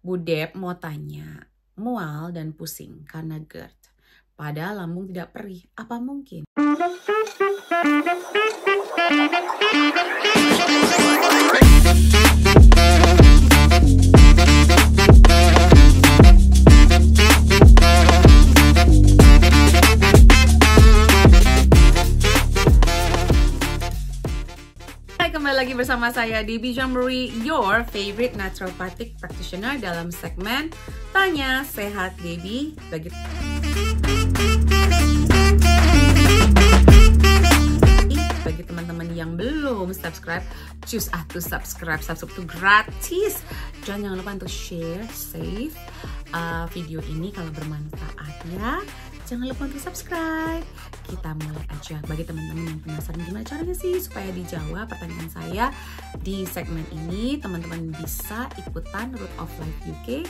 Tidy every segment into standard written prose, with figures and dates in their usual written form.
Budep mau tanya, mual dan pusing karena GERD. Padahal lambung tidak perih, apa mungkin? Kembali lagi bersama saya Debbie Jamuri, your favorite naturopathic practitioner dalam segmen Tanya Sehat Debbie. Bagi teman-teman yang belum subscribe, choose to subscribe itu gratis. Dan jangan lupa untuk share, save video ini kalau bermanfaat ya. Jangan lupa untuk subscribe. Kita mulai aja. Bagi teman-teman yang penasaran gimana caranya sih supaya dijawab pertanyaan saya di segmen ini, teman-teman bisa ikutan Root of Life UK.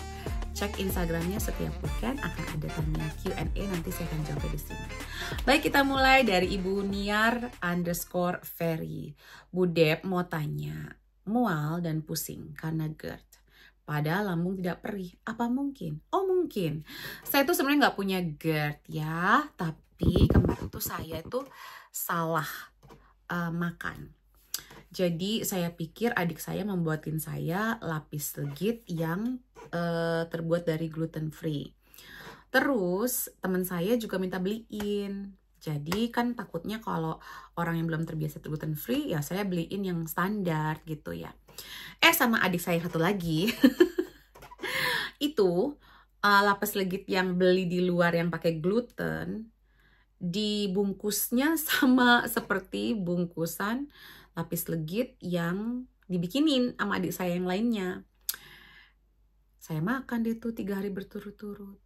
Cek Instagramnya setiap weekend akan ada tanya Q&A, nanti saya akan jawab di sini. Baik, kita mulai dari Ibu Niar_Ferry. Budep mau tanya, mual dan pusing karena GERD. Padahal lambung tidak perih, apa mungkin? Oh mungkin. Saya tuh sebenarnya nggak punya GERD ya, tapi kemarin tuh saya tuh salah makan. Jadi saya pikir adik saya membuatin saya lapis legit yang terbuat dari gluten free. Terus teman saya juga minta beliin. Jadi kan takutnya kalau orang yang belum terbiasa gluten free, ya saya beliin yang standar gitu ya. Sama adik saya satu lagi, itu lapis legit yang beli di luar yang pakai gluten, dibungkusnya sama seperti bungkusan lapis legit yang dibikinin sama adik saya yang lainnya. Saya makan deh tuh 3 hari berturut-turut.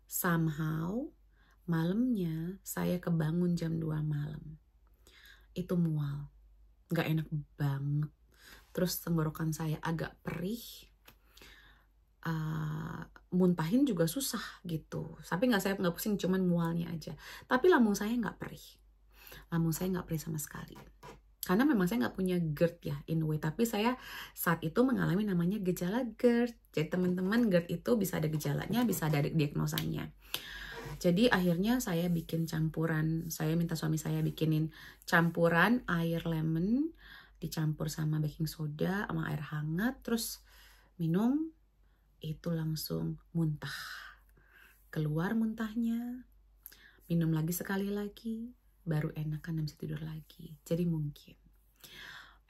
Somehow malamnya saya kebangun jam 2 malam. Itu mual, gak enak banget. Terus tenggorokan saya agak perih. Muntahin juga susah gitu. Tapi saya nggak pusing, cuman mualnya aja. Tapi lambung saya nggak perih. Lambung saya nggak perih sama sekali. Karena memang saya nggak punya GERD ya, in a way. Tapi saya saat itu mengalami namanya gejala GERD. Jadi teman-teman, GERD itu bisa ada gejalanya, bisa ada diagnosanya. Jadi akhirnya saya bikin campuran. Saya minta suami saya bikinin campuran air lemon, dicampur sama baking soda, sama air hangat. Terus minum, itu langsung muntah. Keluar muntahnya, minum lagi sekali lagi, baru enakan dan bisa tidur lagi. Jadi mungkin.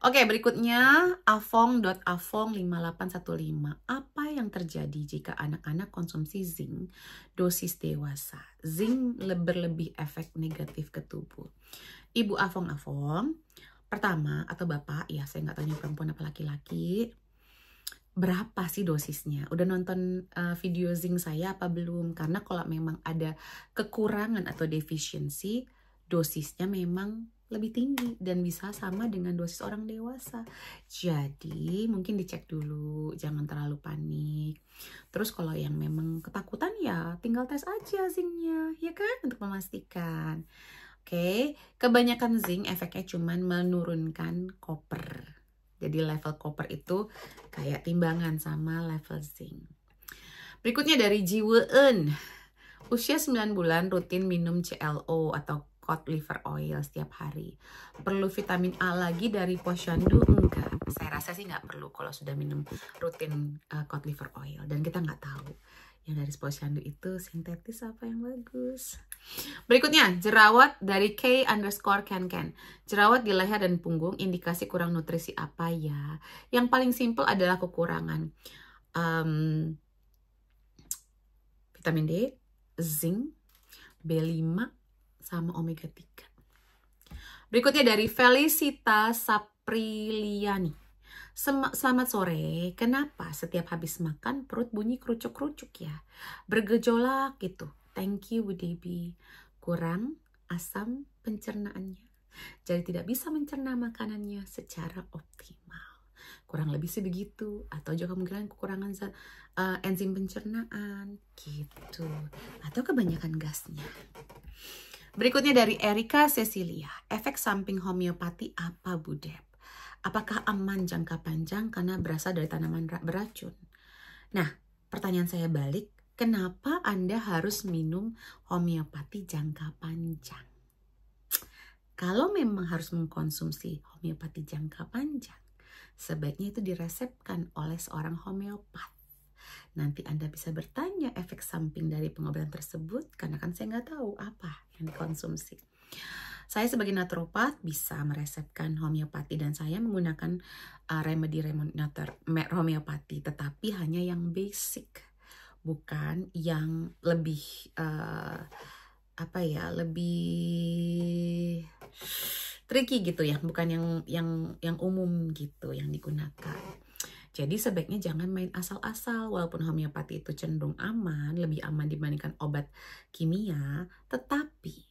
Oke, berikutnya Afong.Afong5815. Apa yang terjadi jika anak-anak konsumsi zinc dosis dewasa? Zinc berlebih efek negatif ke tubuh. Ibu Afong, pertama atau bapak, ya saya nggak tahu ini perempuan apa laki-laki, berapa sih dosisnya? Udah nonton video zinc saya apa belum? Karena kalau memang ada kekurangan atau defisiensi, dosisnya memang lebih tinggi dan bisa sama dengan dosis orang dewasa. Jadi mungkin dicek dulu, jangan terlalu panik. Terus kalau yang memang ketakutan ya tinggal tes aja zincnya, ya kan, untuk memastikan. Oke, kebanyakan zinc efeknya cuman menurunkan koper. Jadi level koper itu kayak timbangan sama level zinc. Berikutnya dari Jiweun. Usia 9 bulan rutin minum CLO atau cod liver oil setiap hari. Perlu vitamin A lagi dari posyandu? Enggak. Saya rasa sih nggak perlu kalau sudah minum rutin cod liver oil. Dan kita nggak tahu yang dari posyandu itu sintetis apa yang bagus. Berikutnya, jerawat dari K_Ken. Jerawat di leher dan punggung, indikasi kurang nutrisi apa ya? Yang paling simpel adalah kekurangan vitamin D, zinc, B5, sama omega 3. Berikutnya dari Felicita Sapriliani. Selamat sore, kenapa setiap habis makan perut bunyi kerucuk-kerucuk ya? Bergejolak gitu. Thank you Bu Debbie. Kurang asam pencernaannya. Jadi tidak bisa mencerna makanannya secara optimal. Kurang lebih sih begitu. Atau juga kemungkinan kekurangan enzim pencernaan gitu. Atau kebanyakan gasnya. Berikutnya dari Erika Cecilia. Efek samping homeopati apa Bu Deb? Apakah aman jangka panjang karena berasal dari tanaman beracun? Nah, pertanyaan saya balik, kenapa Anda harus minum homeopati jangka panjang? Kalau memang harus mengkonsumsi homeopati jangka panjang, sebaiknya itu diresepkan oleh seorang homeopat. Nanti Anda bisa bertanya efek samping dari pengobatan tersebut, karena kan saya nggak tahu apa yang dikonsumsi. Saya sebagai naturopat bisa meresepkan homeopati dan saya menggunakan remedi homeopati, tetapi hanya yang basic, bukan yang lebih lebih tricky gitu ya, bukan yang umum gitu yang digunakan. Jadi sebaiknya jangan main asal-asal, walaupun homeopati itu cenderung aman, lebih aman dibandingkan obat kimia, tetapi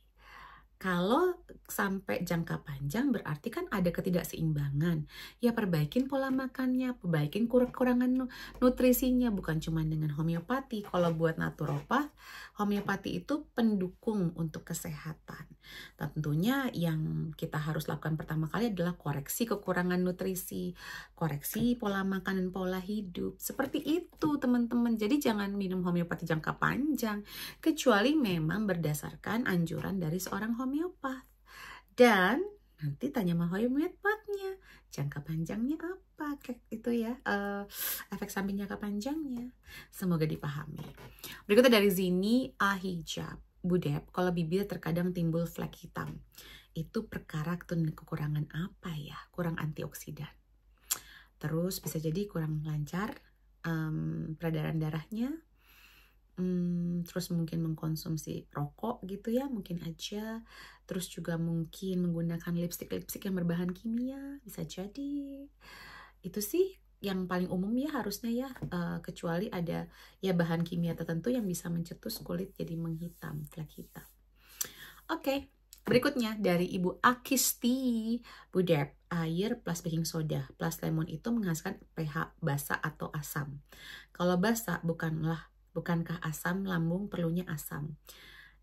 kalau sampai jangka panjang berarti kan ada ketidakseimbangan. Ya perbaikin pola makannya, perbaikin kekurangan nutrisinya, bukan cuma dengan homeopati. Kalau buat naturopat, homeopati itu pendukung untuk kesehatan. Tentunya yang kita harus lakukan pertama kali adalah koreksi kekurangan nutrisi, koreksi pola makan dan pola hidup. Seperti itu teman-teman. Jadi jangan minum homeopati jangka panjang, kecuali memang berdasarkan anjuran dari seorang homeopat. Dan nanti tanya sama homeopatnya, jangka panjangnya apa, kayak itu ya, efek samping jangka panjangnya. Semoga dipahami. Berikutnya dari Zini Ahijab, Budep, kalau bibir terkadang timbul flek hitam, itu perkara kekurangan apa ya? Kurang antioksidan. Terus bisa jadi kurang lancar peredaran darahnya. Terus mungkin mengkonsumsi rokok gitu ya, mungkin aja. Terus juga mungkin menggunakan lipstick yang berbahan kimia, bisa jadi. Itu sih yang paling umum ya harusnya ya, kecuali ada ya bahan kimia tertentu yang bisa mencetus kulit jadi menghitam, flek hitam. Oke, berikutnya dari Ibu Akisti, Budep, air plus baking soda plus lemon itu menghasilkan pH basa atau asam. Kalau basa bukankah asam lambung perlunya asam?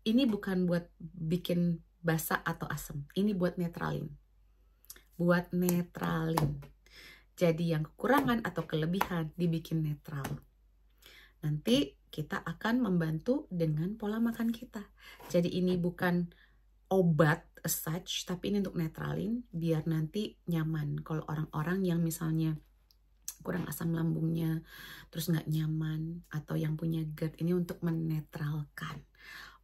Ini bukan buat bikin basa atau asam, ini buat netralin. Buat netralin. Jadi yang kekurangan atau kelebihan dibikin netral. Nanti kita akan membantu dengan pola makan kita. Jadi ini bukan obat as such, tapi ini untuk netralin biar nanti nyaman. Kalau orang-orang yang misalnya kurang asam lambungnya, terus nggak nyaman, atau yang punya GERD, ini untuk menetralkan.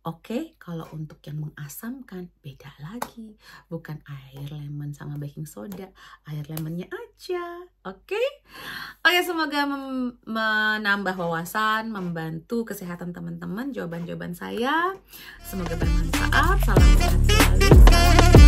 Oke, kalau untuk yang mengasamkan, beda lagi. Bukan air lemon sama baking soda, air lemonnya aja. Oke, semoga menambah wawasan, membantu kesehatan teman-teman, jawaban-jawaban saya. Semoga bermanfaat. Salam sehat selalu.